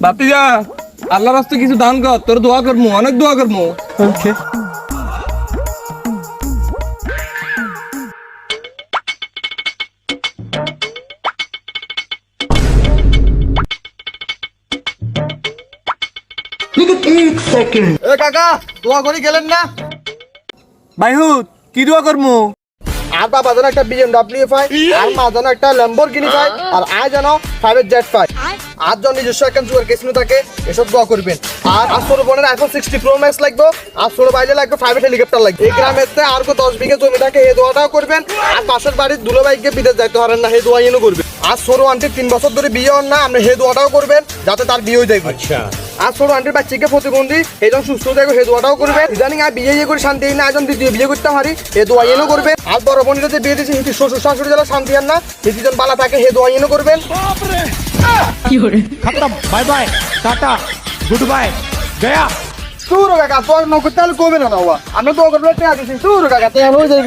বাতিজা আল্লাহর রাস্তায় কিছু দান কর, তোর দোয়া করবো, অনেক দোয়া করবো। ওকে। এ কাকা দোয়া করে গেলেন না? বাইহুত কি দোয়া করবো? আর বাবা যেন একটা BMW পাই, আর মা যেন একটা ল্যাম্বরগিনি পাই, আর আয় যেন প্রাইভেট জেট পাই। আর যেন নিজস্ব একটা সুগার কেসিনো থাকে, এসব দোয়া করবেন। আর ছোট বোনের iPhone 60 Pro Max লাগবে, আর ছোট বাইরে লাগবে প্রাইভেট হেলিকপ্টার লাগবে। এই গ্রামের আর 10 বিঘা জমি থাকে, এই দোয়াটাও করবেন। আর পাশের বাড়ির দুলো বাইকে বিদেশ যাইতে পারেন না, এই দোয়া এনে করবেন। আর ছোট আন্টির 3 বছর ধরে বিয়ে হন না, আপনি এই দোয়াটাও করবেন যাতে তার বিয়ে হয়ে যায়। আচ্ছা। আর ছোট আন্টির বাচ্চাকে প্রতিবন্ধী, এইজন সুস্থ থাকবে, সেই দোয়াটাও করবেন। ইদানিং আর বিয়ে করে শান্তি না, একজন দ্বিতীয় বিয়ে করতে পারি, এই দোয়া এনে করবেন। আর বড় বোনের যে বিয়ে দিয়েছে, হিটি শ্বশুর শাশুড়ি যারা শান্তি আর না, হিটিজন বালা থাকে, সেই দোয়া এনে করবেন। খতম, বাই বাই, টাটা, গুড বাই, গয়া। সুরো কাকা তোর নকর তাহলে কবে না বাবা, আমরা তো করবে তে আছি সুরো কাকা তে হয়ে যাবে।